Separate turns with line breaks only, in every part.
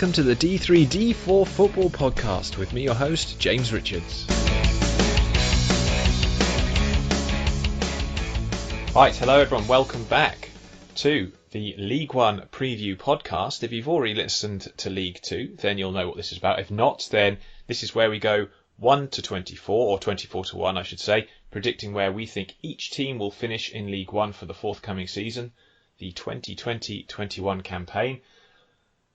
welcome to the D3D4 Football Podcast with me, your host, James Richards. Right, hello everyone, welcome back to the League One Preview Podcast. If you've already listened to League Two, then you'll know what this is about. If not, then this is where we go 1 to 24, or 24 to 1 I should say, predicting where we think each team will finish in League One for the forthcoming season, the 2020-21 campaign.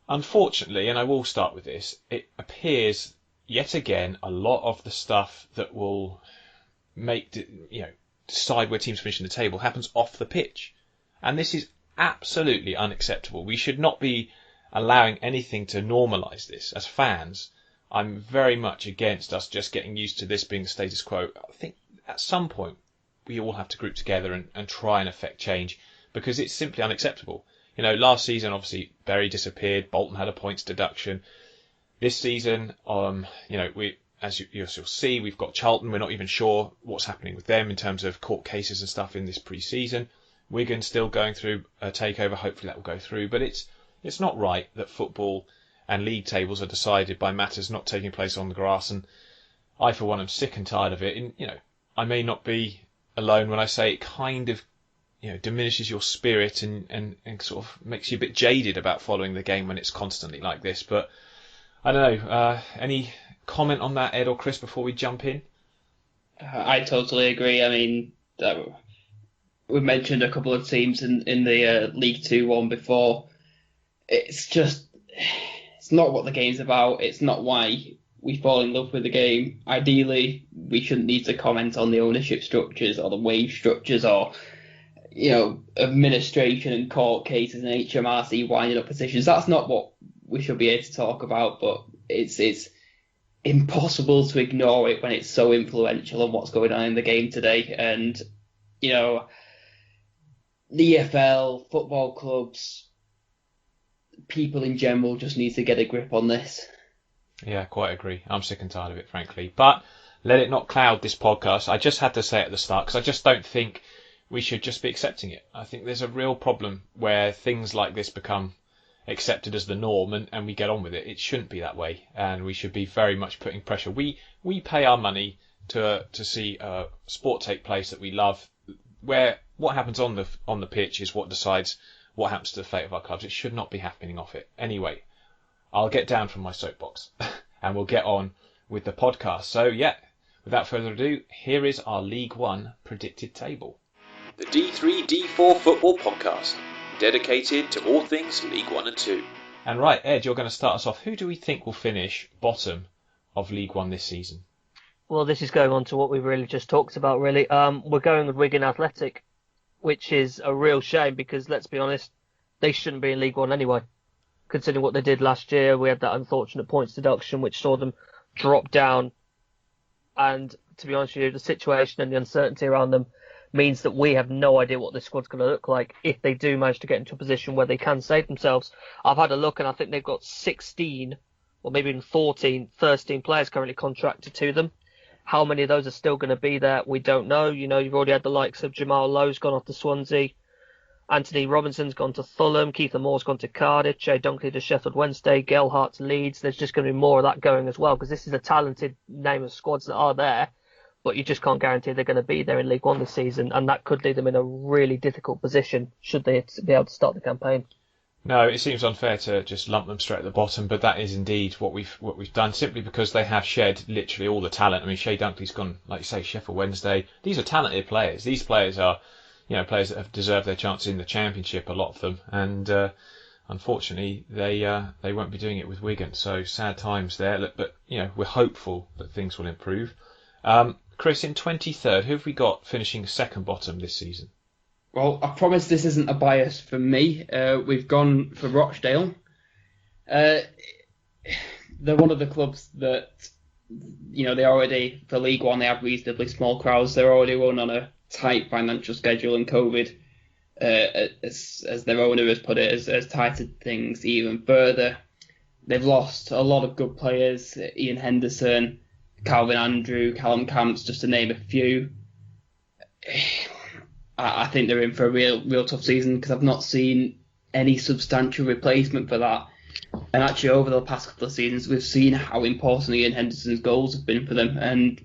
Unfortunately, and I will start with this, it appears yet again a lot of the stuff that will decide where teams finish in the table happens off the pitch. And this is absolutely unacceptable. We should not be allowing anything to normalise this. As fans, I'm very much against us just getting used to this being the status quo. I think at some point we all have to group together and try and affect change, because it's simply unacceptable. You know, last season, obviously, Bury disappeared. Bolton had a points deduction. This season, as you'll see, we've got Charlton. We're not even sure what's happening with them in terms of court cases and stuff in this pre-season. Wigan still going through a takeover. Hopefully that will go through. But it's not right that football and league tables are decided by matters not taking place on the grass. And I, for one, am sick and tired of it. And, I may not be alone when I say it kind of diminishes your spirit and sort of makes you a bit jaded about following the game when it's constantly like this. But I don't know. Any comment on that, Ed or Chris, before we jump in?
I totally agree. I mean, we mentioned a couple of teams in the League Two one before. It's not what the game's about. It's not why we fall in love with the game. Ideally, we shouldn't need to comment on the ownership structures or the wage structures or administration and court cases and HMRC winding up positions. That's not what we should be here to talk about, but it's impossible to ignore it when it's so influential on what's going on in the game today. And, the EFL, football clubs, people in general just need to get a grip on this.
Yeah, quite agree. I'm sick and tired of it, frankly. But let it not cloud this podcast. I just had to say at the start, because I just don't think we should just be accepting it. I think there's a real problem where things like this become accepted as the norm and we get on with it. It shouldn't be that way, and we should be very much putting pressure. We pay our money to see sport take place that we love, where what happens on the pitch is what decides what happens to the fate of our clubs. It should not be happening off it. Anyway, I'll get down from my soapbox and we'll get on with the podcast. So yeah, without further ado, here is our League One predicted table. The D3D4 Football Podcast, dedicated to all things League 1 and 2. And right, Ed, you're going to start us off. Who do we think will finish bottom of League 1 this season?
Well, this is going on to what we really just talked about, really. We're going with Wigan Athletic, which is a real shame because, let's be honest, they shouldn't be in League 1 anyway. Considering what they did last year, we had that unfortunate points deduction which saw them drop down. And to be honest with you, the situation and the uncertainty around them means that we have no idea what this squad's going to look like if they do manage to get into a position where they can save themselves. I've had a look and I think they've got 16 or maybe even 14 first-team players currently contracted to them. How many of those are still going to be there, we don't know. You've already had the likes of Jamal Lowe's gone off to Swansea, Anthony Robinson's gone to Fulham, Keith Moore's gone to Cardiff, Jay Dunkley to Sheffield Wednesday, Gelhardt to Leeds. There's just going to be more of that going as well because this is a talented name of squads that are there. But you just can't guarantee they're going to be there in League One this season, and that could leave them in a really difficult position should they be able to start the campaign.
No, it seems unfair to just lump them straight at the bottom, but that is indeed what we've done, simply because they have shed literally all the talent. I mean, Shay Dunkley's gone, like you say, Sheffield Wednesday. These are talented players. These players are, players that have deserved their chance in the Championship, a lot of them, and unfortunately they won't be doing it with Wigan. So sad times there, but we're hopeful that things will improve. Chris, in 23rd, who have we got finishing second bottom this season?
Well, I promise this isn't a bias from me. We've gone for Rochdale. They're one of the clubs that, they already, for League One, they have reasonably small crowds. They're already run on a tight financial schedule, and COVID, as their owner has put it, has tightened things even further. They've lost a lot of good players, Ian Henderson, Calvin Andrew, Callum Camps, just to name a few. I think they're in for a real tough season because I've not seen any substantial replacement for that. And actually, over the past couple of seasons, we've seen how important Ian Henderson's goals have been for them. And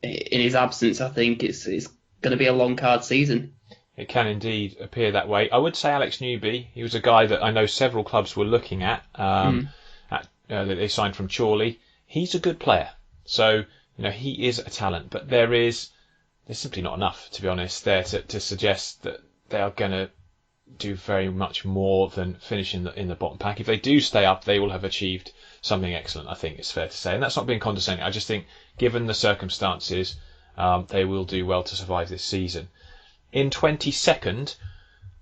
in his absence, I think it's going to be a long, hard season.
It can indeed appear that way. I would say Alex Newby. He was a guy that I know several clubs were looking at. That they signed from Chorley. He's a good player. So, he is a talent. But there's simply not enough, to be honest, there to suggest that they are going to do very much more than finish in the bottom pack. If they do stay up, they will have achieved something excellent, I think it's fair to say. And that's not being condescending. I just think, given the circumstances, they will do well to survive this season. In 22nd,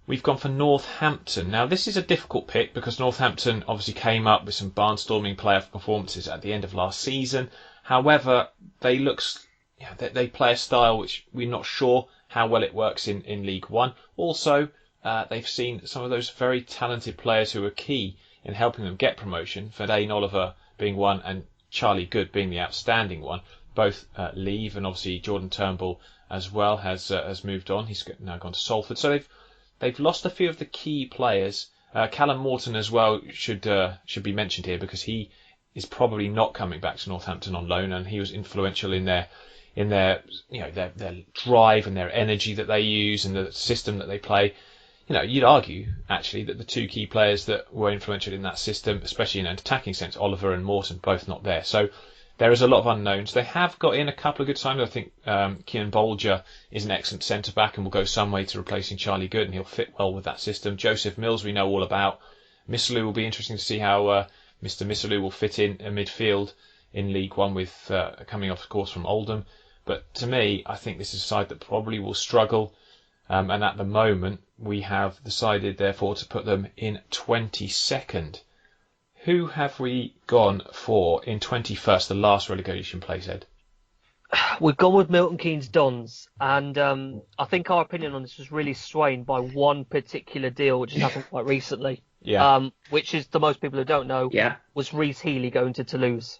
we've gone for Northampton. Now, this is a difficult pick because Northampton obviously came up with some barnstorming playoff performances at the end of last season. However, they play a style which we're not sure how well it works in League One. Also, they've seen some of those very talented players who were key in helping them get promotion, Verdane Oliver being one and Charlie Good being the outstanding one, both leave, and obviously Jordan Turnbull as well has moved on. He's now gone to Salford. So they've lost a few of the key players. Callum Morton as well should be mentioned here because he is probably not coming back to Northampton on loan, and he was influential in their drive and their energy that they use and the system that they play. You'd argue actually that the two key players that were influential in that system, especially in an attacking sense, Oliver and Morton, both not there. So there is a lot of unknowns. They have got in a couple of good signings. I think Kieran Bolger is an excellent centre-back and will go some way to replacing Charlie Good, and he'll fit well with that system. Joseph Mills we know all about. Missalou will be interesting to see how Mr. Missalou will fit in a midfield in League One with coming off, of course, from Oldham. But to me, I think this is a side that probably will struggle. And at the moment, we have decided, therefore, to put them in 22nd. Who have we gone for in 21st, the last relegation place, Ed?
We've gone with Milton Keynes Dons, and I think our opinion on this was really swayed by one particular deal which has happened quite recently.
Yeah.
Which is, to most people who don't know, was Reece Healy going to Toulouse,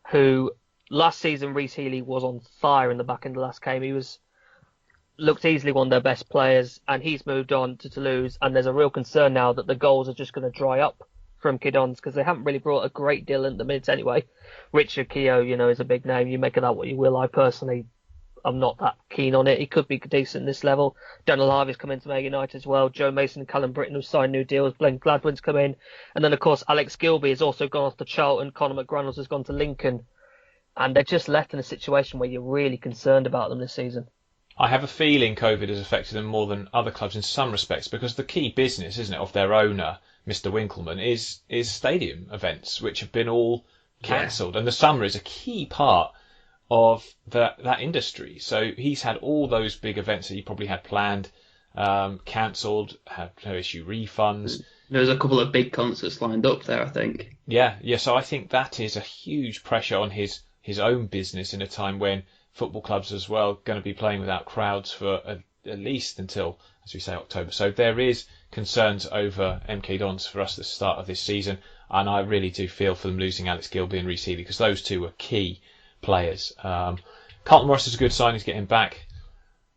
who last season Reece Healy was on fire in the back end of the last game. He looked easily one of their best players, and he's moved on to Toulouse, and there's a real concern now that the goals are just going to dry up from Kidons because they haven't really brought a great deal in the mids anyway. Richard Keogh, is a big name. You make of that what you will. I personally am not that keen on it. He could be decent at this level. Donald Harvey's come into Man United as well. Joe Mason and Callum Britton have signed new deals. Glenn Gladwin's come in. And then, of course, Alex Gilbey has also gone off to Charlton. Conor McGrain has gone to Lincoln. And they're just left in a situation where you're really concerned about them this season.
I have a feeling COVID has affected them more than other clubs in some respects because the key business, isn't it, of their owner, Mr. Winkleman, is stadium events, which have been all cancelled. And the summer is a key part of that industry. So he's had all those big events that he probably had planned cancelled, had to issue refunds.
There's a couple of big concerts lined up there, I think.
Yeah. So I think that is a huge pressure on his own business in a time when football clubs as well going to be playing without crowds for at least until, as we say, October. So there is concerns over MK Dons for us at the start of this season, and I really do feel for them losing Alex Gilbey and Reece Healy because those two were key players. Carlton Morris is a good sign. He's getting back.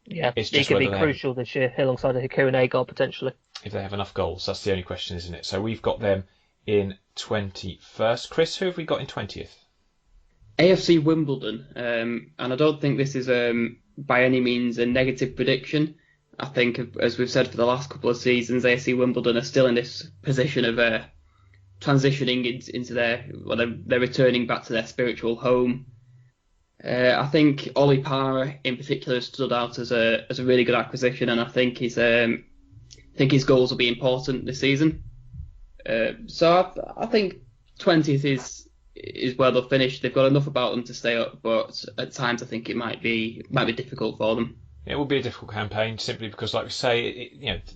Yeah, he could be crucial this year alongside a Kieran Agar potentially.
If they have enough goals, that's the only question, isn't it? So we've got them in 21st. Chris, who have we got in 20th?
AFC Wimbledon, and I don't think this is by any means a negative prediction. I think, as we've said for the last couple of seasons, AFC Wimbledon are still in this position of transitioning into they're returning back to their spiritual home. I think Ollie Palmer in particular stood out as a really good acquisition, and I think his goals will be important this season. So I think 20th is where they'll finish. They've got enough about them to stay up, but at times I think it might be difficult for them.
It will be a difficult campaign simply because, like we say,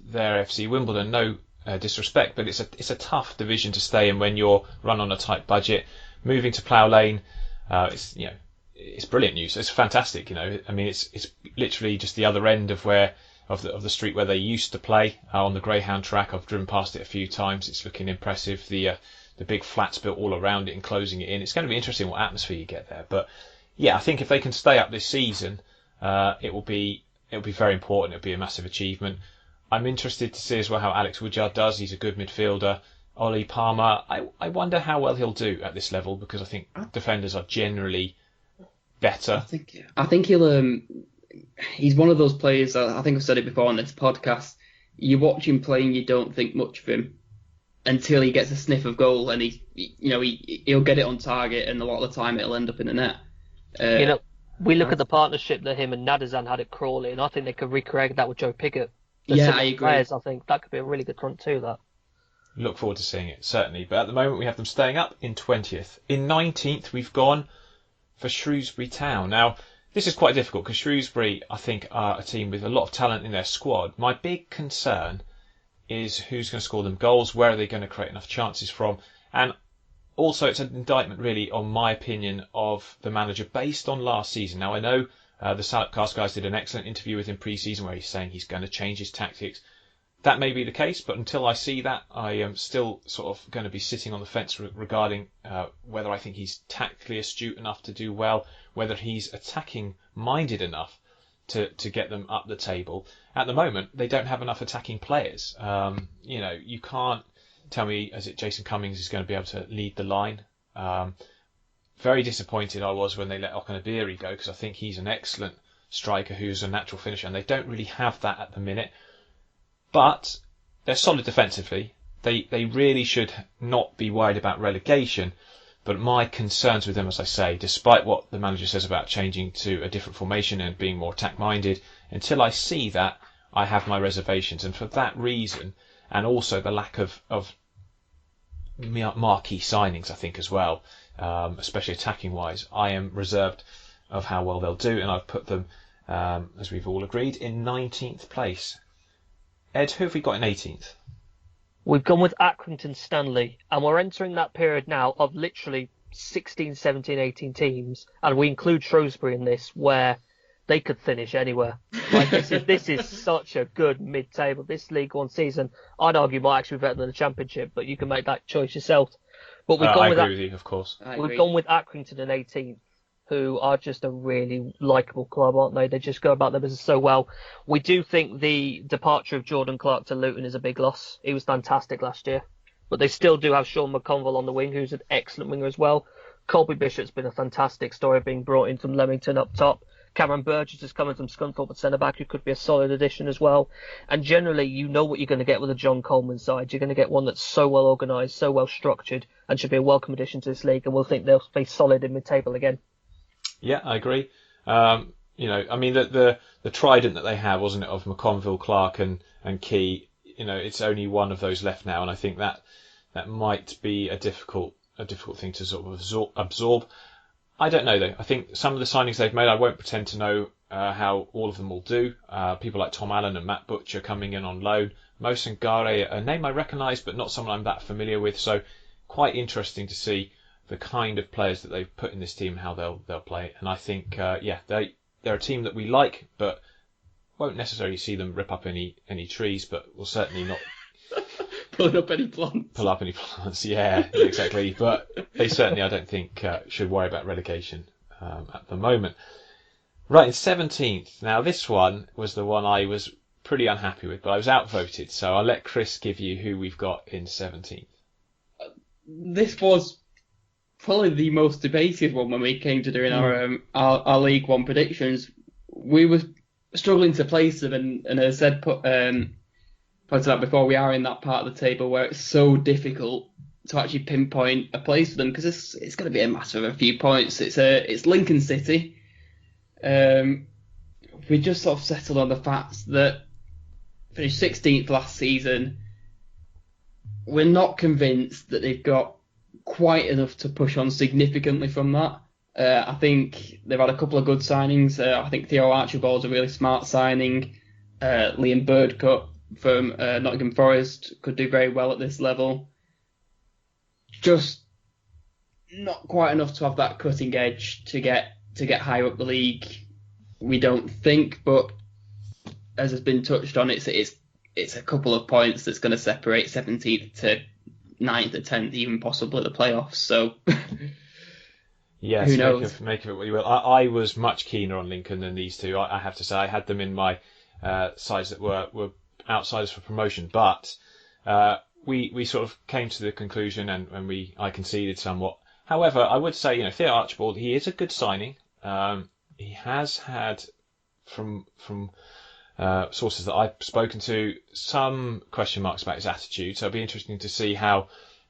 they're FC Wimbledon. No disrespect, but it's a tough division to stay in when you're run on a tight budget. Moving to Plough Lane, it's brilliant news. It's fantastic. I mean, it's literally just the other end of the street where they used to play on the Greyhound track. I've driven past it a few times. It's looking impressive. The big flats built all around it, enclosing it in. It's going to be interesting what atmosphere you get there. But yeah, I think if they can stay up this season, it will be very important. It'll be a massive achievement. I'm interested to see as well how Alex Woodyard does. He's a good midfielder. Ollie Palmer, I wonder how well he'll do at this level, because I think defenders are generally better.
I think he'll. He's one of those players. I think I've said it before on this podcast. You watch him play and you don't think much of him until he gets a sniff of goal, and he'll get it on target, and a lot of the time it'll end up in the net.
We look at the partnership that him and Nadazan had at Crawley, and I think they could recreate that with Joe Pickett.
I agree.
Players, I think that could be a really good front two. That.
Look forward to seeing it, certainly. But at the moment, we have them staying up in 20th. In 19th, we've gone for Shrewsbury Town. Now, this is quite difficult because Shrewsbury, I think, are a team with a lot of talent in their squad. My big concern is who's going to score them goals, where are they going to create enough chances from, and also it's an indictment, really, on my opinion of the manager based on last season. Now, I know the Salopcast guys did an excellent interview with him pre-season where he's saying he's going to change his tactics. That may be the case, but until I see that, I am still sort of going to be sitting on the fence regarding whether I think he's tactically astute enough to do well, whether he's attacking minded enough to get them up the table. At the moment, they don't have enough attacking players. You can't tell me, Jason Cummings is going to be able to lead the line. Very disappointed I was when they let Okanabiri go, because I think he's an excellent striker who's a natural finisher, and they don't really have that at the minute. But they're solid defensively. They really should not be worried about relegation. But my concerns with them, as I say, despite what the manager says about changing to a different formation and being more attack-minded, until I see that, I have my reservations. And for that reason, and also the lack of marquee signings, I think, as well, especially attacking-wise, I am reserved of how well they'll do. And I've put them, as we've all agreed, in 19th place. Ed, who have we got in 18th?
We've gone with Accrington Stanley, and we're entering that period now of literally 16, 17, 18 teams, and we include Shrewsbury in this, where they could finish anywhere. Like, this is such a good mid-table. This League One season, I'd argue, might actually be better than the Championship, but you can make that choice yourself. But we've gone
I agree with you, of course.
We've gone with Accrington in 18th, who are just a really likeable club, aren't they? They just go about their business so well. We do think the departure of Jordan Clark to Luton is a big loss. He was fantastic last year. But they still do have Sean McConville on the wing, who's an excellent winger as well. Colby Bishop's been a fantastic story, being brought in from Leamington up top. Cameron Burgess is coming from Scunthorpe at centre-back, who could be a solid addition as well. And generally, you know what you're going to get with a John Coleman side. You're going to get one that's so well organised, so well structured, and should be a welcome addition to this league, and we'll think they'll be solid in mid-table again.
Yeah, I agree. The trident that they have, wasn't it, of McConville, Clark and Key, it's only one of those left now, and I think that might be a difficult thing to sort of absorb. I don't know, though. I think some of the signings they've made, I won't pretend to know how all of them will do. People like Tom Allen and Matt Butcher coming in on loan. Mo Sangare, a name I recognise, but not someone I'm that familiar with, so quite interesting to see the kind of players that they've put in this team and how they'll play. And I think, they're a team that we like, but won't necessarily see them rip up any trees, but will certainly not
pull up any plants.
Yeah, exactly. But they certainly, I don't think, should worry about relegation at the moment. Right, in 17th. Now, this one was the one I was pretty unhappy with, but I was outvoted, so I'll let Chris give you who we've got in 17th.
This was probably the most debated one when we came to doing our League One predictions. We were struggling to place them, and as I said, pointed out before, we are in that part of the table where it's so difficult to actually pinpoint a place for them, because it's going to be a matter of a few points. It's Lincoln City. We just sort of settled on the fact that finished 16th last season. We're not convinced that they've got quite enough to push on significantly from that. I think they've had a couple of good signings. I think Theo Archibald's a really smart signing. Liam Birdcutt from Nottingham Forest could do very well at this level. Just not quite enough to have that cutting edge to get higher up the league, we don't think. But as has been touched on, it's a couple of points that's going to separate 17th to 9th or 10th, even possibly the playoffs. So
yes,
who knows?
Make of it what you will. I was much keener on Lincoln than these two. I have to say, I had them in my sides that were outsiders for promotion, but we sort of came to the conclusion, and I conceded somewhat. However, I would say, Theo Archibald, he is a good signing. He has had, from sources that I've spoken to, some question marks about his attitude. So it'll be interesting to see how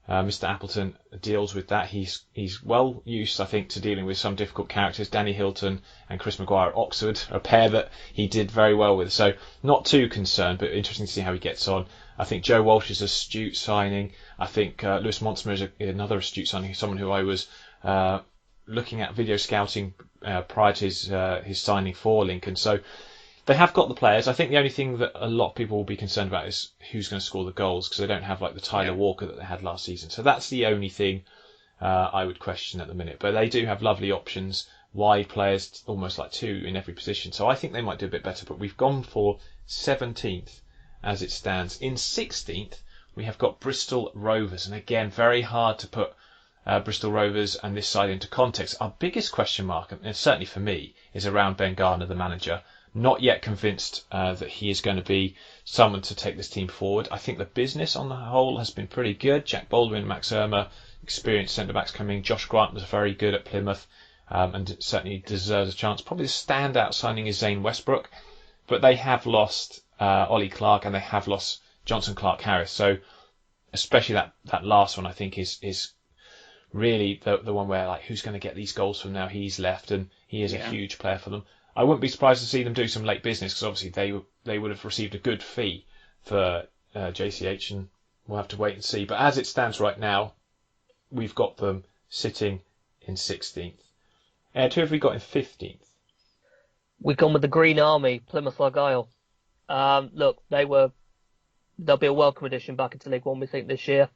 Mr. Appleton deals with that. He's well used, I think, to dealing with some difficult characters. Danny Hilton and Chris Maguire at Oxford, a pair that he did very well with. So not too concerned, but interesting to see how he gets on. I think Joe Walsh is an astute signing. I think Lewis Montsma is another astute signing, someone who I was looking at video scouting prior to his signing for Lincoln. So they have got the players. I think the only thing that a lot of people will be concerned about is who's going to score the goals, because they don't have like the Tyler Walker that they had last season. So that's the only thing I would question at the minute. But they do have lovely options, wide players, almost like two in every position. So I think they might do a bit better. But we've gone for 17th as it stands. In 16th, we have got Bristol Rovers. And again, very hard to put Bristol Rovers and this side into context. Our biggest question mark, and certainly for me, is around Ben Gardner, the manager. Not yet convinced that he is going to be someone to take this team forward. I think the business on the whole has been pretty good. Jack Baldwin, Max Ermer, experienced centre-backs coming. Josh Grant was very good at Plymouth and certainly deserves a chance. Probably the standout signing is Zane Westbrook. But they have lost Ollie Clark and they have lost Johnson Clark-Harris. So especially that last one, I think, is really the one where, like, who's going to get these goals from now? He's left and he is a huge player for them. I wouldn't be surprised to see them do some late business, because obviously they would have received a good fee for JCH, and we'll have to wait and see. But as it stands right now, we've got them sitting in 16th. Ed, who have we got in 15th?
We've gone with the Green Army, Plymouth Argyle. Look, they'll be a welcome addition back into League One, we think, this year.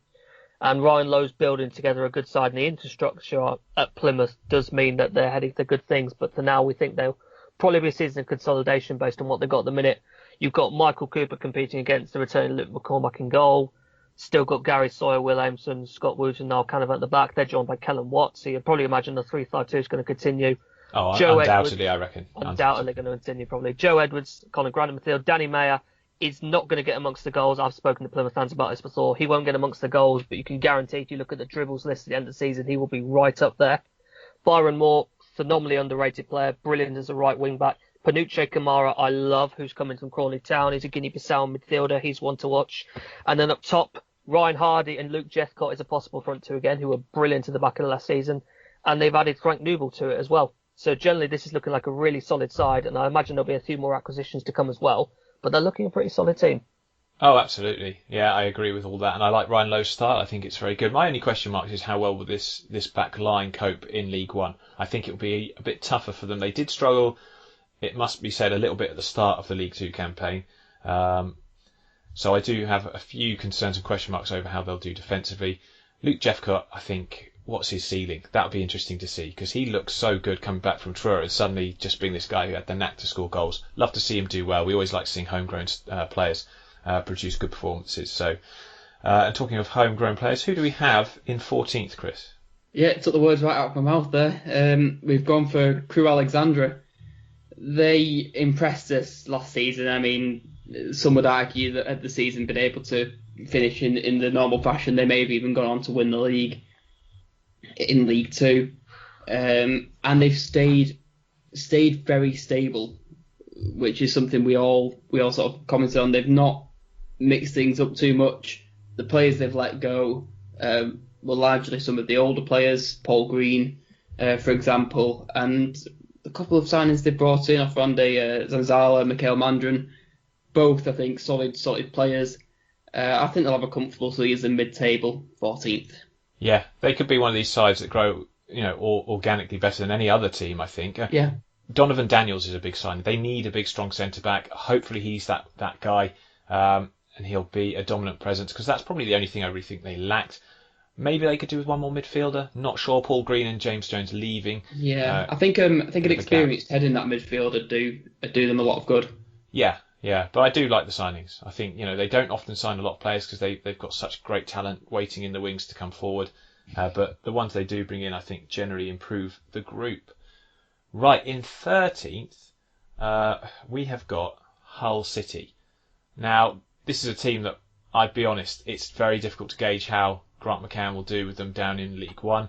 And Ryan Lowe's building together a good side, and the infrastructure at Plymouth does mean that they're heading to good things. But for now, we think they'll probably be a season of consolidation based on what they've got at the minute. You've got Michael Cooper competing against the returning Luke McCormack in goal. Still got Gary Sawyer, Williamson, Scott Wooten, now kind of at the back. They're joined by Kellen Watt, so you'd probably imagine the 3-5-2 is going to continue.
Oh,
Joe
undoubtedly,
Edwards,
I reckon.
Undoubtedly going to continue, probably. Joe Edwards, Colin Grant in midfield. Danny Mayer is not going to get amongst the goals. I've spoken to Plymouth fans about this before. He won't get amongst the goals, but you can guarantee if you look at the dribbles list at the end of the season, he will be right up there. Byron Moore, phenomenally underrated player, brilliant as a right wing back. Panuche Kamara, I love, who's coming from Crawley Town. He's a Guinea-Bissau midfielder. He's one to watch. And then up top, Ryan Hardy and Luke Jeffcott is a possible front two again, who were brilliant at the back of the last season. And they've added Frank Nouble to it as well. So generally, this is looking like a really solid side. And I imagine there'll be a few more acquisitions to come as well. But they're looking a pretty solid team.
Oh, absolutely. Yeah, I agree with all that. And I like Ryan Lowe's style. I think it's very good. My only question mark is how well will this back line cope in League One. I think it will be a bit tougher for them. They did struggle, it must be said, a little bit at the start of the League Two campaign. So I do have a few concerns and question marks over how they'll do defensively. Luke Jeffcott, I think, what's his ceiling? That'll be interesting to see, because he looks so good coming back from Truro and suddenly just being this guy who had the knack to score goals. Love to see him do well. We always like seeing homegrown players produce good performances. So, and talking of homegrown players, who do we have in 14th, Chris?
Yeah, took the words right out of my mouth there. We've gone for Crewe Alexandra. They impressed us last season. I mean, some would argue that had the season been able to finish in the normal fashion, they may have even gone on to win the league in League Two. And they've stayed very stable, which is something we all sort of commented on. They've not mixed things up too much. The players they've let go were largely some of the older players, Paul Green, for example, and a couple of signings they brought in off Randy Zanzala, Mikhail Mandrin, both, I think, solid players. I think they'll have a comfortable season, mid-table, 14th.
Yeah, they could be one of these sides that grow, organically better than any other team, I think.
Yeah.
Donovan Daniels is a big signing. They need a big, strong centre-back. Hopefully he's that guy, and he'll be a dominant presence, because that's probably the only thing I really think they lacked. Maybe they could do with one more midfielder. Not sure. Paul Green and James Jones leaving.
Yeah, I think an experienced head in that midfield would do them a lot of good.
Yeah, but I do like the signings. I think they don't often sign a lot of players because they've got such great talent waiting in the wings to come forward. But the ones they do bring in, I think, generally improve the group. Right, in 13th, we have got Hull City. Now, this is a team that I'd be honest, it's very difficult to gauge how Grant McCann will do with them down in League One.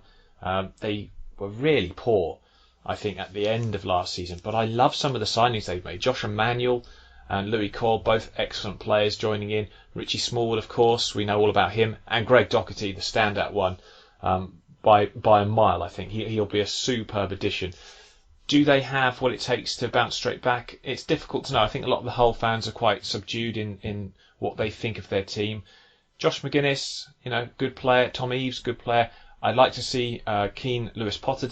They were really poor, I think, at the end of last season. But I love some of the signings they've made. Josh Emmanuel and Louis Cole, both excellent players joining in. Richie Smallwood, of course, we know all about him. And Greg Doherty, the standout one, by a mile, I think. He'll be a superb addition. Do they have what it takes to bounce straight back? It's difficult to know. I think a lot of the Hull fans are quite subdued in what they think of their team. Josh McGuinness, good player. Tom Eaves, good player. I'd like to see Keane Lewis Potter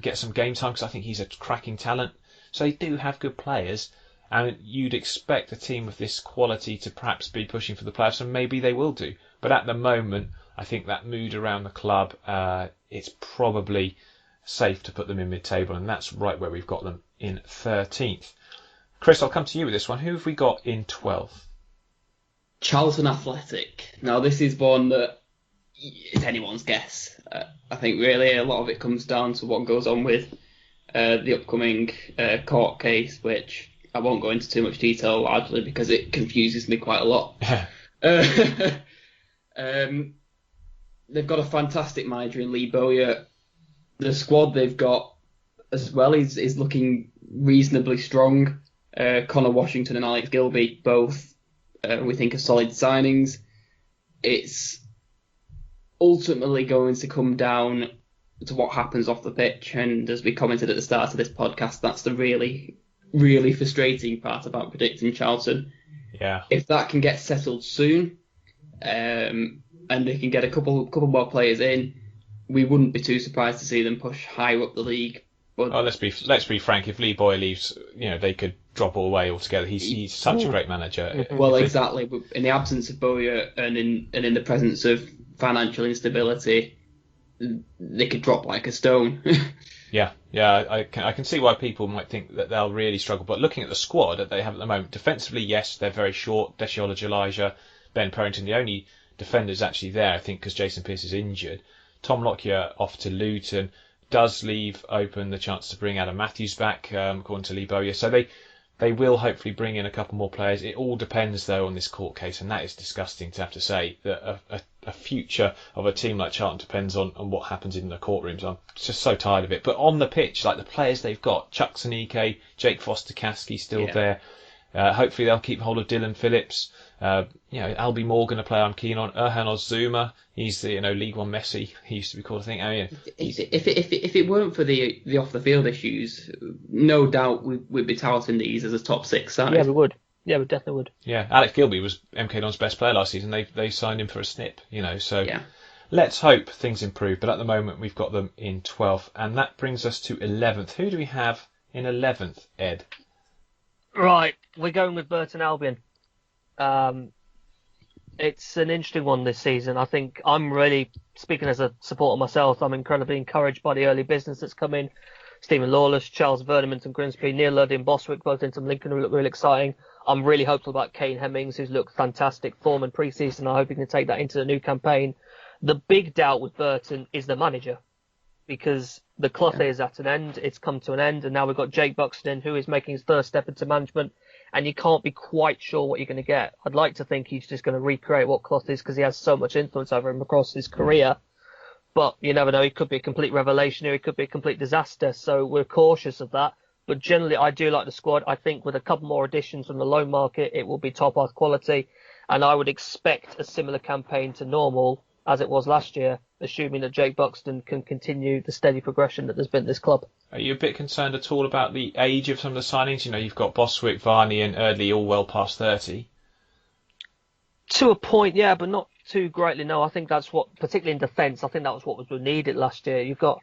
get some game time because I think he's a cracking talent. So they do have good players, and you'd expect a team of this quality to perhaps be pushing for the playoffs, and maybe they will do. But at the moment, I think that mood around the club, it's probably safe to put them in mid-table, and that's right where we've got them in 13th. Chris, I'll come to you with this one. Who have we got in 12th?
Charlton Athletic. Now, this is one that it's anyone's guess. I think really a lot of it comes down to what goes on with the upcoming court case, which I won't go into too much detail, largely because it confuses me quite a lot. They've got a fantastic manager in Lee Bowyer. The squad they've got as well is looking reasonably strong. Connor Washington and Alex Gilby, both we think are solid signings. It's ultimately going to come down to what happens off the pitch, and as we commented at the start of this podcast, that's the really, really frustrating part about predicting Charlton.
Yeah.
If that can get settled soon, and they can get a couple more players in, we wouldn't be too surprised to see them push higher up the league. But
let's be frank. If Lee Bowyer leaves, they could drop all away altogether. He's such a great manager.
Well, exactly. In the absence of Bowyer and in the presence of financial instability, they could drop like a stone.
Yeah. I can see why people might think that they'll really struggle. But looking at the squad that they have at the moment, defensively, yes, they're very short. Deshiolage Elijah, Ben Perrington, the only defenders actually there, I think, because Jason Pearce is injured. Tom Lockyer off to Luton does leave open the chance to bring Adam Matthews back, according to Lee Bowyer. So they will hopefully bring in a couple more players. It all depends, though, on this court case, and that is disgusting to have to say, that a future of a team like Charlton depends on what happens in the courtrooms. I'm just so tired of it. But on the pitch, like the players they've got, Chuck Sanike, Jake Foster-Caskey still there. Hopefully they'll keep hold of Dylan Phillips. Albie Morgan, a player I'm keen on. Erhan Ozuma, he's the League One Messi, he used to be called, I think.
If it weren't for the off the field issues, no doubt we'd be touting these as a top 6 side.
Yeah, we would. Yeah, we definitely would.
Yeah, Alex Gilby was MK Don's best player last season. They signed him for a snip, So let's hope things improve. But at the moment we've got them in 12th, and that brings us to 11th. Who do we have in 11th, Ed?
Right, we're going with Burton Albion. It's an interesting one this season. I think I'm really, speaking as a supporter myself, I'm incredibly encouraged by the early business that's come in. Stephen Lawless, Charles Vernon and Grimsby, Neil Luddy and Boswick, both into Lincoln, who look really exciting. I'm really hopeful about Kane Hemmings, who's looked fantastic form in pre-season. I hope he can take that into the new campaign. The big doubt with Burton is the manager, because the cloth is at an end. It's come to an end, and now we've got Jake Buxton, who is making his first step into management, and you can't be quite sure what you're going to get. I'd like to think he's just going to recreate what Clough is, because he has so much influence over him across his career. But you never know, he could be a complete revelation or he could be a complete disaster, so we're cautious of that. But generally, I do like the squad. I think with a couple more additions from the loan market, it will be top-half quality, and I would expect a similar campaign to normal as it was last year, assuming that Jake Buxton can continue the steady progression that there's been at this club.
Are you a bit concerned at all about the age of some of the signings? You've got Boswick, Varney and Eardley all well past 30.
To a point, yeah, but not too greatly, no. I think that's what, particularly in defence, I think that was what was needed last year. You've got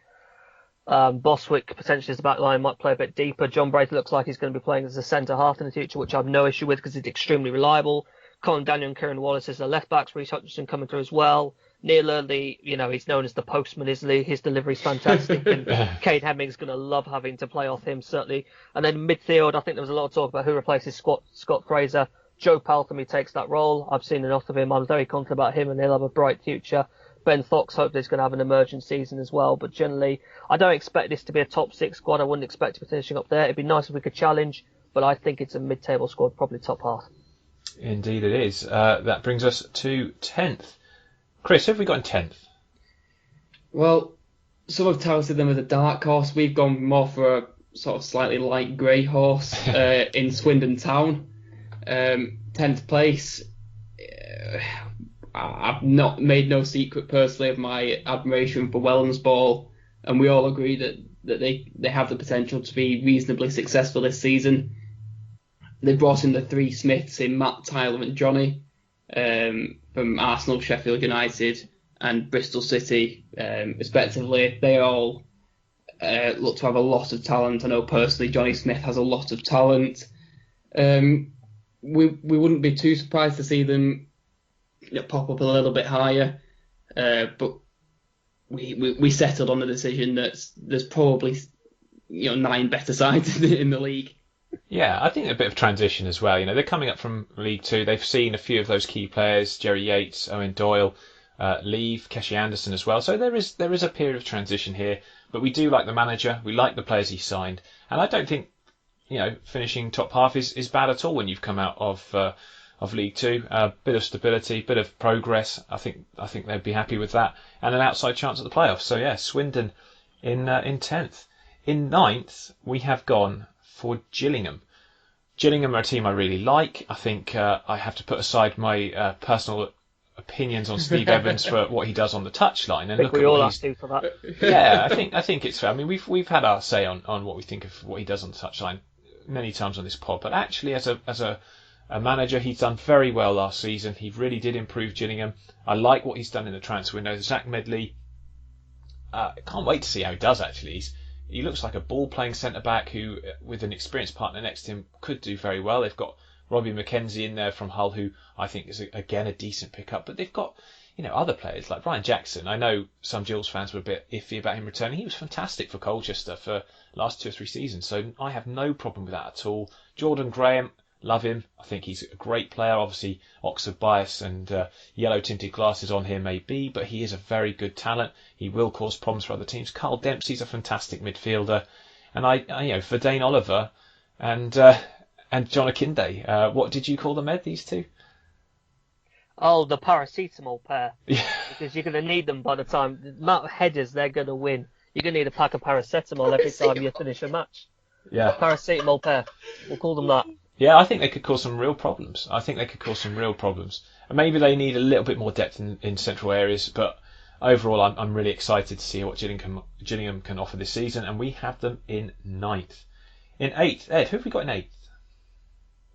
Boswick potentially as the back line, might play a bit deeper. John Braith looks like he's going to be playing as a centre-half in the future, which I have no issue with because he's extremely reliable. Colin Daniel and Kieran Wallace as the left-backs, Reece Hutchinson coming through as well. Neil Eardley, he's known as the postman, isn't he? His delivery's fantastic, and Kane Hemming's going to love having to play off him, certainly. And then midfield, I think there was a lot of talk about who replaces Scott Fraser. Joe Palthamy takes that role. I've seen enough of him. I'm very confident about him, and he'll have a bright future. Ben Fox hopefully is going to have an emergent season as well. But generally, I don't expect this to be a top 6 squad. I wouldn't expect to be finishing up there. It'd be nice if we could challenge, but I think it's a mid-table squad, probably top half.
Indeed it is. That brings us to 10th. Chris, who have we got in 10th?
Well, some have touted them as a dark horse. We've gone more for a sort of slightly light grey horse in Swindon Town. 10th place. I've not made no secret personally of my admiration for Wellens Ball, and we all agree that they have the potential to be reasonably successful this season. They brought in the three Smiths in Matt, Tyler and Johnny from Arsenal, Sheffield United and Bristol City, respectively. They all look to have a lot of talent. I know personally Johnny Smith has a lot of talent. We wouldn't be too surprised to see them pop up a little bit higher, but we settled on the decision that there's probably 9 better sides in the league.
Yeah, I think a bit of transition as well. They're coming up from League Two. They've seen a few of those key players, Jerry Yates, Owen Doyle, leave, Keshi Anderson as well. So there is a period of transition here. But we do like the manager. We like the players he signed, and I don't think finishing top half is bad at all when you've come out of League Two. A bit of stability, bit of progress. I think they'd be happy with that, and an outside chance at the playoffs. So yeah, Swindon in 10th. In 9th, we have gone for Gillingham. Gillingham are a team I really like. I think I have to put aside my personal opinions on Steve Evans for what he does on the touchline and look at what he's...
for that.
Yeah, I think it's fair. I mean, we've had our say on what we think of what he does on the touchline many times on this pod, but actually as a manager, he's done very well last season. He really did improve Gillingham. I like what he's done in the transfer window. Zach Medley, I can't wait to see how he does actually. He looks like a ball-playing centre-back who, with an experienced partner next to him, could do very well. They've got Robbie McKenzie in there from Hull, who I think is, again, a decent pickup. But they've got, other players like Brian Jackson. I know some Gills fans were a bit iffy about him returning. He was fantastic for Colchester for the last 2 or 3 seasons, so I have no problem with that at all. Jordan Graham, love him. I think he's a great player. Obviously, Oxford bias and yellow-tinted glasses on here may be, but he is a very good talent. He will cause problems for other teams. Carl Dempsey's a fantastic midfielder. And I for Dane Oliver and John Akinde, what did you call them, Ed, these two?
Oh, the paracetamol pair.
Yeah.
Because you're going to need them by the time... The amount of headers they're going to win. You're going to need a pack of paracetamol every time you finish a match.
Yeah.
Paracetamol pair. We'll call them that.
Yeah, I think they could cause some real problems. And maybe they need a little bit more depth in central areas, but overall I'm really excited to see what Gillingham can offer this season, and we have them in 9th. In 8th, Ed, who have we got in 8th?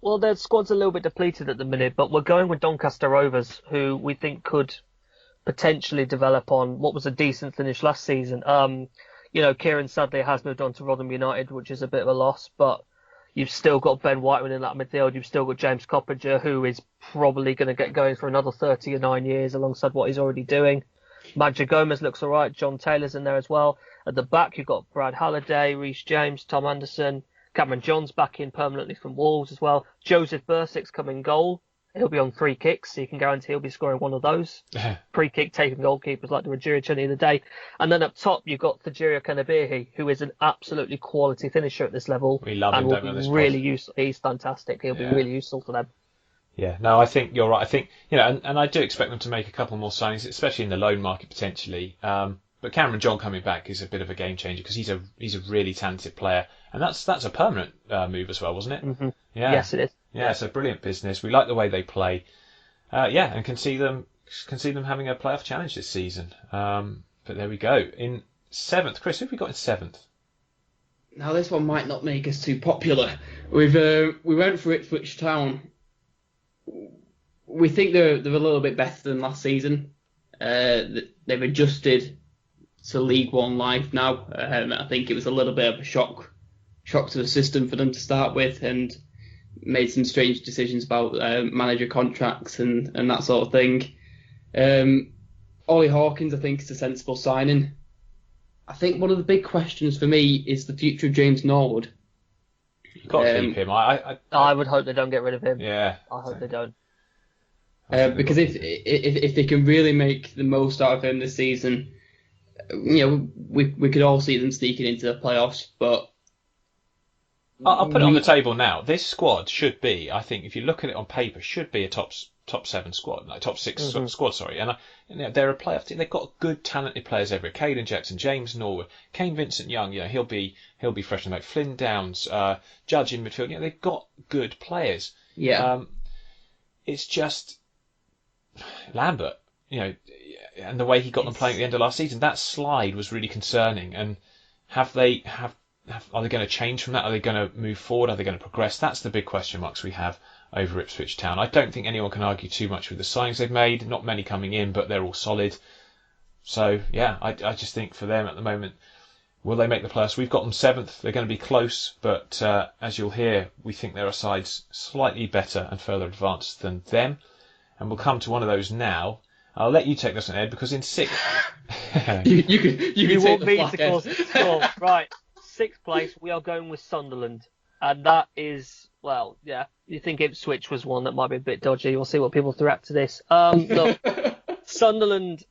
Well, their squad's a little bit depleted at the minute, but we're going with Doncaster Rovers, who we think could potentially develop on what was a decent finish last season. Kieran sadly has moved on to Rotherham United, which is a bit of a loss, but you've still got Ben Whiteman in that midfield. You've still got James Coppinger, who is probably going to get going for another 39 years alongside what he's already doing. Madja Gomez looks all right. John Taylor's in there as well. At the back, you've got Brad Halliday, Reece James, Tom Anderson. Cameron John's back in permanently from Wolves as well. Joseph Bursick's coming goal. He'll be on 3 kicks, so you can guarantee he'll be scoring one of those. Pre-kick taking goalkeepers like the Rajiri Chani of the day. And then up top, you've got Fajirio Kanabehi, who is an absolutely quality finisher at this level.
We love him,
don't we, on this really useful. He's fantastic. He'll be really useful for them.
Yeah, no, I think you're right. I think, and I do expect them to make a couple more signings, especially in the loan market potentially. But Cameron John coming back is a bit of a game changer because he's a really talented player, and that's a permanent move as well, wasn't it?
Mm-hmm.
Yeah.
Yes, it is.
Yeah, it's a brilliant business. We like the way they play. And can see them having a playoff challenge this season. But there we go. In 7th, Chris, who have we got in 7th?
Now this one might not make us too popular. We went for Ipswich Town. We think they're a little bit better than last season. They've adjusted to League One life now. I think it was a little bit of a shock to the system for them to start with, and made some strange decisions about manager contracts and that sort of thing. Ollie Hawkins, I think, is a sensible signing. I think one of the big questions for me is the future of James Norwood.
You've got to keep him.
I would hope they don't get rid of him.
Yeah.
I hope they don't.
Because if they can really make the most out of him this season, we could all see them sneaking into the playoffs. But
I'll put it on the table now. This squad should be, I think, if you look at it on paper, should be a top 7 squad, like top 6 squad. Sorry, and they're a playoff team. They've got good, talented players everywhere. Caden Jackson, James Norwood, Kane Vincent-Young. He'll be fresh and like Flynn Downs, Judge in midfield. They've got good players.
Yeah.
It's just Lambert. And the way he got them playing at the end of last season, that slide was really concerning. And are they going to change from that? Are they going to move forward? Are they going to progress? That's the big question marks we have over Ipswich Town. I don't think anyone can argue too much with the signings they've made. Not many coming in, but they're all solid. So, yeah, I just think for them at the moment, will they make the playoffs? We've got them 7th. They're going to be close, but as you'll hear, we think there are sides slightly better and further advanced than them. And we'll come to one of those now. I'll let you take this one, Ed, because in 6th...
you want me to cause the score. Right, 6th place, we are going with Sunderland. And that is, well, yeah, you think Ipswich was one that might be a bit dodgy. We'll see what people threw to this. Look, Sunderland,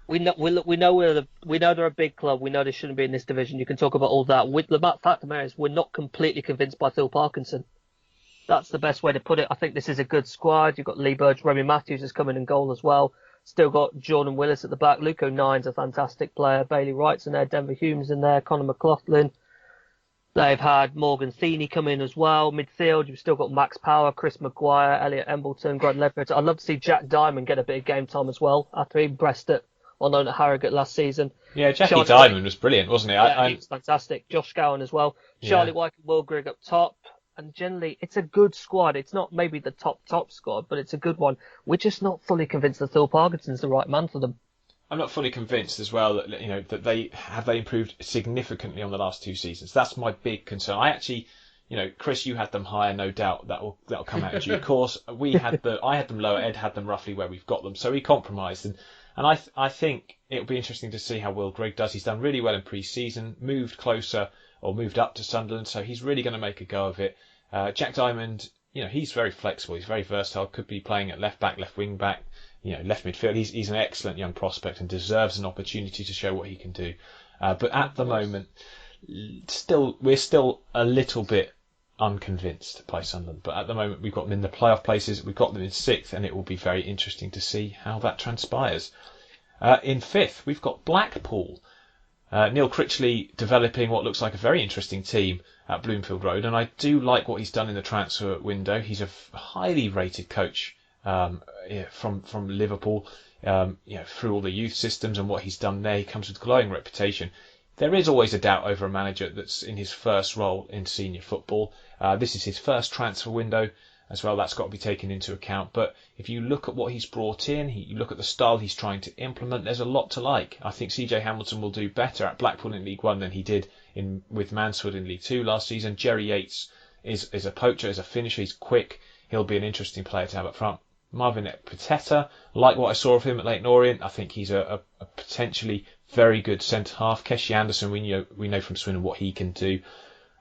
we know they're a big club. We know they shouldn't be in this division. You can talk about all that. The fact of the matter is, we're not completely convinced by Phil Parkinson. That's the best way to put it. I think this is a good squad. You've got Lee Burge, Remy Matthews is coming in goal as well. Still got Jordan Willis at the back. Luke O'Nine's a fantastic player. Bailey Wright's in there. Denver Hume's in there. Conor McLaughlin. They've had Morgan Theeney come in as well. Midfield, you've still got Max Power, Chris Maguire, Elliot Embleton, Grant Leverett. I'd love to see Jack Diamond get a bit of game time as well after he impressed it on loan at Harrogate last season.
Yeah, Jackie Diamond was brilliant, wasn't he?
He was fantastic. Josh Gowan as well. Charlie White and Will Grigg up top. And generally, it's a good squad. It's not maybe the top squad, but it's a good one. We're just not fully convinced that Phil Parkinson's the right man for them.
I'm not fully convinced as well that that they improved significantly on the last 2 seasons. That's my big concern. I actually, Chris, you had them higher, no doubt. That'll come out in due course. I had them lower. Ed had them roughly where we've got them. So he compromised, and I think it'll be interesting to see how Will Grigg does. He's done really well in pre-season, moved up to Sunderland, so he's really going to make a go of it. Jack Diamond, he's very flexible. He's very versatile. Could be playing at left back, left wing back, left midfield. He's an excellent young prospect and deserves an opportunity to show what he can do. But at the moment, we're still a little bit unconvinced by Sunderland. But at the moment, we've got them in the playoff places. We've got them in 6th, and it will be very interesting to see how that transpires. In 5th, we've got Blackpool. Neil Critchley developing what looks like a very interesting team at Bloomfield Road, and I do like what he's done in the transfer window. He's a highly rated coach from Liverpool, through all the youth systems and what he's done there. He comes with glowing reputation. There is always a doubt over a manager that's in his first role in senior football. This is his first transfer window as well. That's got to be taken into account. But if you look at what he's brought in, you look at the style he's trying to implement, there's a lot to like. I think CJ Hamilton will do better at Blackpool in League One than he did with Mansfield in League Two last season. Jerry Yates is a poacher, is a finisher, he's quick. He'll be an interesting player to have up front. Marvin Pateta, like what I saw of him at Leyton Orient, I think he's a potentially very good centre half. Keshi Anderson, we know from Swindon what he can do.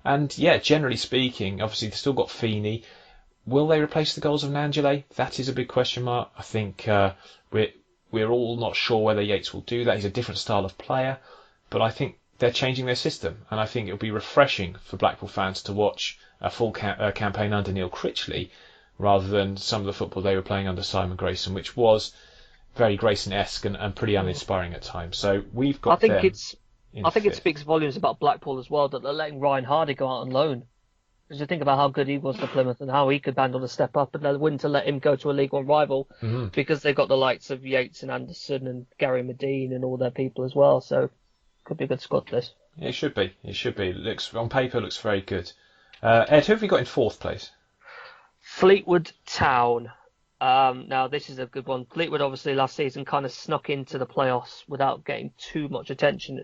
And yeah, generally speaking, obviously they've still got Feeney. Will they replace the goals of Nangele? That is a big question mark. I think we're all not sure whether Yates will do that. He's a different style of player, but I think they're changing their system, and I think it'll be refreshing for Blackpool fans to watch a full campaign under Neil Critchley rather than some of the football they were playing under Simon Grayson, which was very Grayson-esque and pretty uninspiring at times. So we've got. I think
it speaks volumes about Blackpool as well that they're letting Ryan Hardy go out on loan. Because you think about how good he was for Plymouth and how he could handle a step up, and they're willing to let him go to a League One rival because they've got the likes of Yates and Anderson and Gary Medine and all their people as well. So could be a good squad this.
Yeah, it should be. It looks on paper looks very good. Ed, who have we got in 4th place?
Fleetwood Town. Now this is a good one. Fleetwood obviously last season kind of snuck into the playoffs without getting too much attention.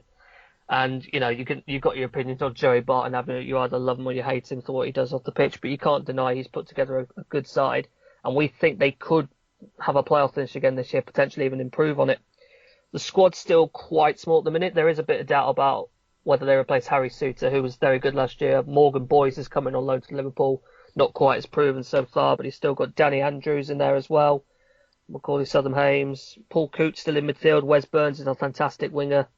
And you've got your opinions on Joey Barton. You either love him or you hate him for what he does off the pitch, but you can't deny he's put together a good side. And we think they could have a playoff finish again this year, potentially even improve on it. The squad's still quite small at the minute. There is a bit of doubt about whether they replace Harry Suter, who was very good last year. Morgan Boyce is coming on loan to Liverpool. Not quite as proven so far, but he's still got Danny Andrews in there as well. Macaulay Southam-Hames. Paul Coote still in midfield. Wes Burns is a fantastic winger.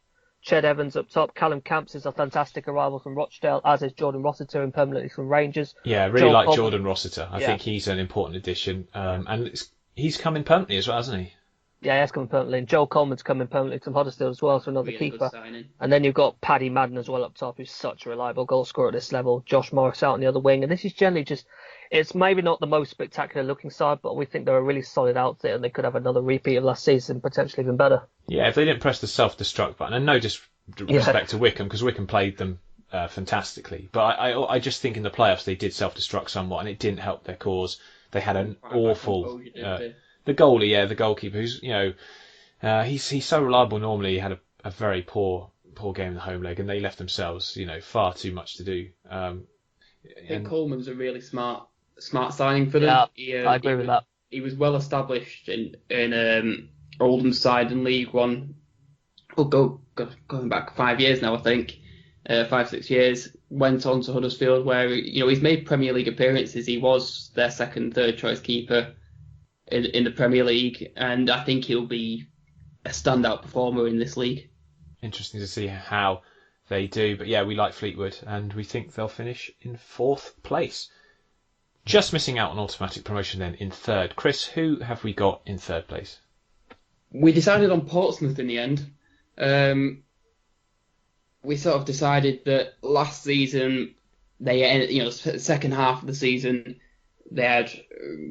Ched Evans up top. Callum Camps is a fantastic arrival from Rochdale, as is Jordan Rossiter and permanently from Rangers.
Yeah, really
Joel
like
Coleman.
Jordan Rossiter. I think he's an important addition. And he's come in permanently as well, hasn't he?
Yeah, he's coming permanently. And Joel Coleman's coming permanently from Huddersfield as well, so another
Really
keeper.
good signing.
And then you've got Paddy Madden as well up top, who's such a reliable goal scorer at this level. Josh Morris out on the other wing. And this is generally just, it's maybe not the most spectacular looking side, but we think they're a really solid outfit and they could have another repeat of last season, potentially even better.
Yeah, if they didn't press the self-destruct button, and no disrespect to Wickham, because Wickham played them fantastically. But I just think in the playoffs they did self-destruct somewhat, and it didn't help their cause. They had an awful... the goalie, the goalkeeper, who's, he's so reliable normally. He had a very poor game in the home leg, and they left themselves, far too much to do.
I think Coleman's a really smart signing for them.
Yeah, I agree with that.
He was well established in Oldham's side in League One. Going back 5 years now, I think, 5-6 years. Went on to Huddersfield, where he's made Premier League appearances. He was their second, third choice keeper in the Premier League, and I think he'll be a standout performer in this league.
Interesting to see how they do, but yeah, we like Fleetwood, and we think they'll finish in 4th place. Just missing out on automatic promotion then in 3rd. Chris, who have we got in 3rd place?
We decided on Portsmouth in the end. We sort of decided that last season second half of the season they had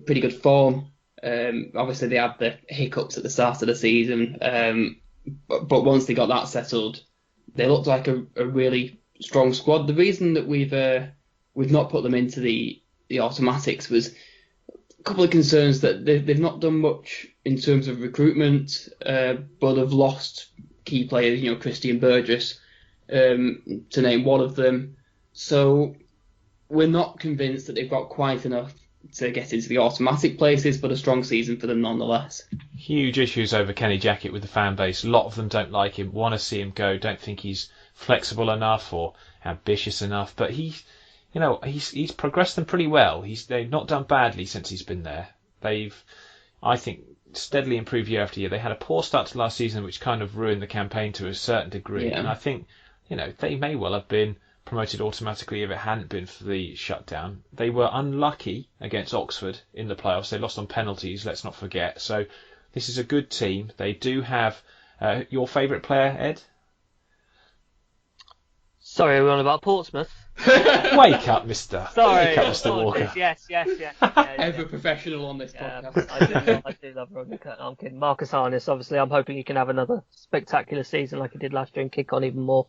pretty good form. Obviously they had the hiccups at the start of the season, but once they got that settled, they looked like a really strong squad. The reason that we've not put them into the automatics was a couple of concerns that they've not done much in terms of recruitment, but have lost key players, Christian Burgess, to name one of them. So we're not convinced that they've got quite enough to get into the automatic places, but a strong season for them nonetheless.
Huge issues over Kenny Jackett with the fan base. A lot of them don't like him, want to see him go, don't think he's flexible enough or ambitious enough. But he's progressed them pretty well. They've not done badly since he's been there. They've, I think, steadily improved year after year. They had a poor start to last season, which kind of ruined the campaign to a certain degree.
Yeah.
And I think, they may well have been promoted automatically if it hadn't been for the shutdown. They were unlucky against Oxford in the playoffs. They lost on penalties, let's not forget. So this is a good team. They do have your favourite player, Ed?
Sorry, we're on about Portsmouth.
Wake up, mister.
Sorry,
Wake up, Mr. Walker.
Yes.
Ever professional on this podcast.
I do love Rodney Curtin. I'm kidding. Marcus Harness, obviously, I'm hoping he can have another spectacular season like he did last year and kick on even more.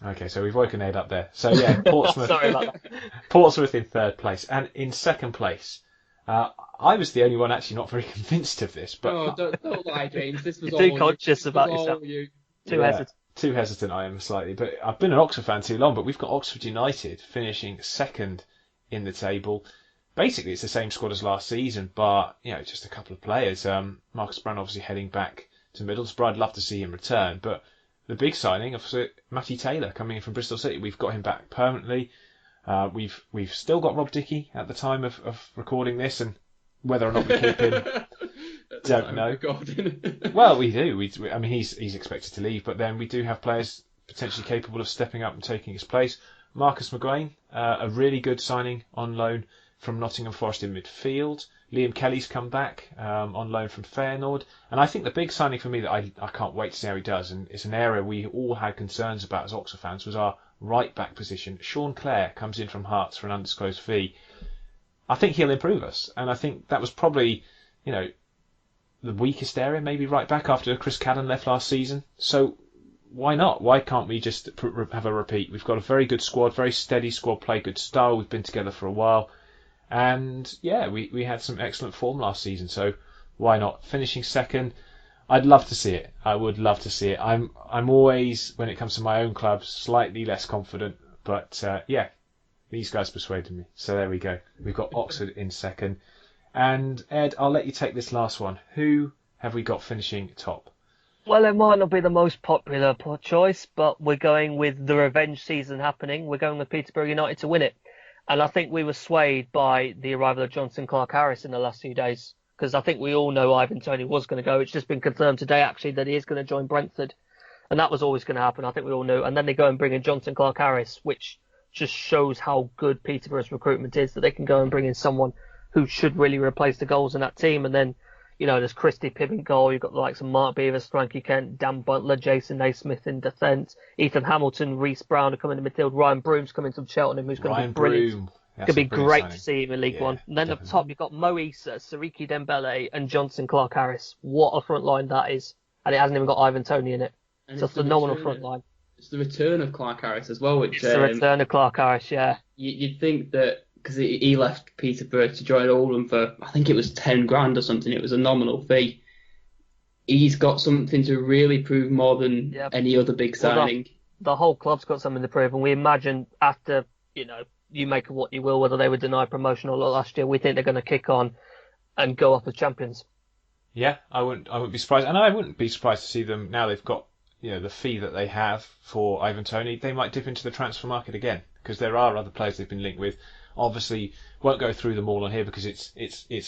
Okay, so we've woken Ed up there. So yeah, Portsmouth.
Sorry about that.
Portsmouth in 3rd place, and in 2nd place, I was the only one actually not very convinced of this. But
don't lie, James. This was
You're
all
too conscious about yourself. Too hesitant.
Too hesitant I am slightly, but I've been an Oxford fan too long. But we've got Oxford United finishing 2nd in the table. Basically, it's the same squad as last season, but just a couple of players. Marcus Brown obviously heading back to Middlesbrough. I'd love to see him return, but the big signing of Matty Taylor coming in from Bristol City. We've got him back permanently. We've still got Rob Dickey at the time of recording this, and whether or not we keep him, don't know. Well, we do. I mean, he's expected to leave, but then we do have players potentially capable of stepping up and taking his place. Marcus Mcgrain, a really good signing on loan from Nottingham Forest in midfield. Liam Kelly's come back on loan from Feyenoord. And I think the big signing for me that I can't wait to see how he does, and it's an area we all had concerns about as Oxford fans, was our right-back position. Sean Clare comes in from Hearts for an undisclosed fee. I think he'll improve us. And I think that was probably, the weakest area, maybe right-back, after Chris Cadden left last season. So why not? Why can't we just have a repeat? We've got a very good squad, very steady squad play, good style. We've been together for a while. And yeah, we had some excellent form last season, so why not? Finishing 2nd, I'd love to see it. I would love to see it. I'm always, when it comes to my own club, slightly less confident, but yeah, these guys persuaded me. So there we go. We've got Oxford in 2nd. And Ed, I'll let you take this last one. Who have we got finishing top?
Well, it might not be the most popular choice, but we're going with the revenge season happening. We're going with Peterborough United to win it. And I think we were swayed by the arrival of Johnson Clark-Harris in the last few days, because I think we all know Ivan Toney was going to go. It's just been confirmed today, actually, that he is going to join Brentford. And that was always going to happen. I think we all knew. And then they go and bring in Johnson Clark-Harris, which just shows how good Peterborough's recruitment is, that they can go and bring in someone who should really replace the goals in that team. And then, there's Christie Pibb in goal. You've got the likes of Mark Beavers, Frankie Kent, Dan Butler, Jason Naismith in defence, Ethan Hamilton, Reece Brown are coming in midfield. Ryan Broom's coming from Cheltenham, who's going to be brilliant. It's going to be great to see him in League One. And then
definitely.
up top, you've got Mo Issa, Sariki Dembele, and Johnson Clark-Harris. What a front line that is. And it hasn't even got Ivan Toney in it.
And
So it's a phenomenal front line.
It's the return of Clark-Harris as well. Which,
It's the return of Clark-Harris, yeah.
You'd think that, because he left Peterborough to join Oldham for, I think it was 10 grand or something. It was a nominal fee. He's got something to really prove more than any other big signing.
The whole club's got something to prove, and we imagine after, you make of what you will, whether they were denied promotion or not last year, we think they're going to kick on and go off as champions.
Yeah, I wouldn't be surprised, and I wouldn't be surprised to see them now they've got the fee that they have for Ivan Toney. They might dip into the transfer market again, because there are other players they've been linked with. Obviously, won't go through them all on here because it's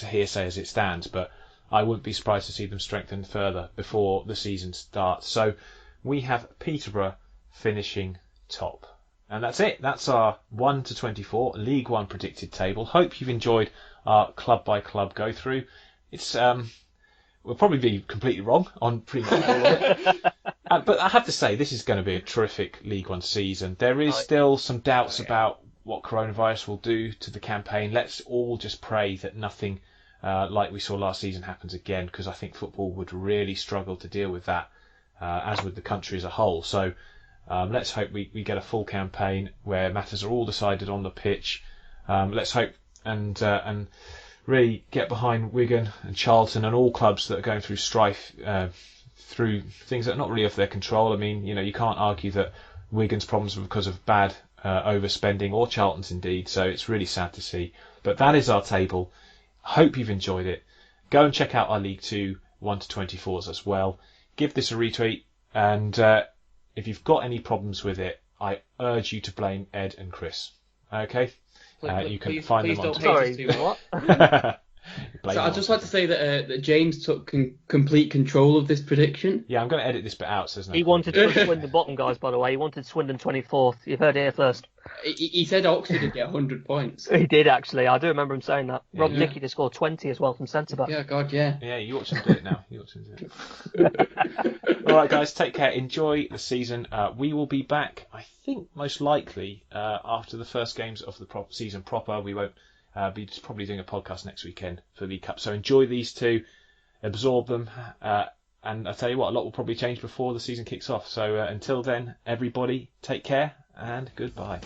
a hearsay as it stands, but I wouldn't be surprised to see them strengthen further before the season starts. So we have Peterborough finishing top. And that's it. That's our 1 to 24 League One predicted table. Hope you've enjoyed our club by club go through. It's we'll probably be completely wrong on pretty much all of it. But I have to say, this is going to be a terrific League One season. There is still some doubts about what coronavirus will do to the campaign. Let's all just pray that nothing like we saw last season happens again, because I think football would really struggle to deal with that, as would the country as a whole. So let's hope we get a full campaign where matters are all decided on the pitch. Let's hope and really get behind Wigan and Charlton and all clubs that are going through strife, through things that are not really of their control. I mean, you can't argue that Wigan's problems are because of bad overspending, or Charlton's indeed. So it's really sad to see. But that is our table. Hope you've enjoyed it. Go and check out our League 2 1 to 24s as well. Give this a retweet, and if you've got any problems with it, I urge you to blame Ed and Chris. Okay? You can find them on
Twitter. Sorry, what? So I'd just like to say that James took complete control of this prediction.
Yeah, I'm going to edit this bit out. So
he wanted to put Swindon bottom, guys, by the way. He wanted Swindon 24th. You've heard it here first.
He said Oxford would get 100 points.
He did, actually. I do remember him saying that. Rob Dickey to score 20 as well from centre-back.
Yeah, God, yeah.
Yeah, you watch him do it now. All right, guys, take care. Enjoy the season. We will be back, I think, most likely, after the first games of the season proper. We won't be probably doing a podcast next weekend for the League Cup. So enjoy these two, absorb them, and I tell you what, a lot will probably change before the season kicks off. So until then, everybody, take care and goodbye.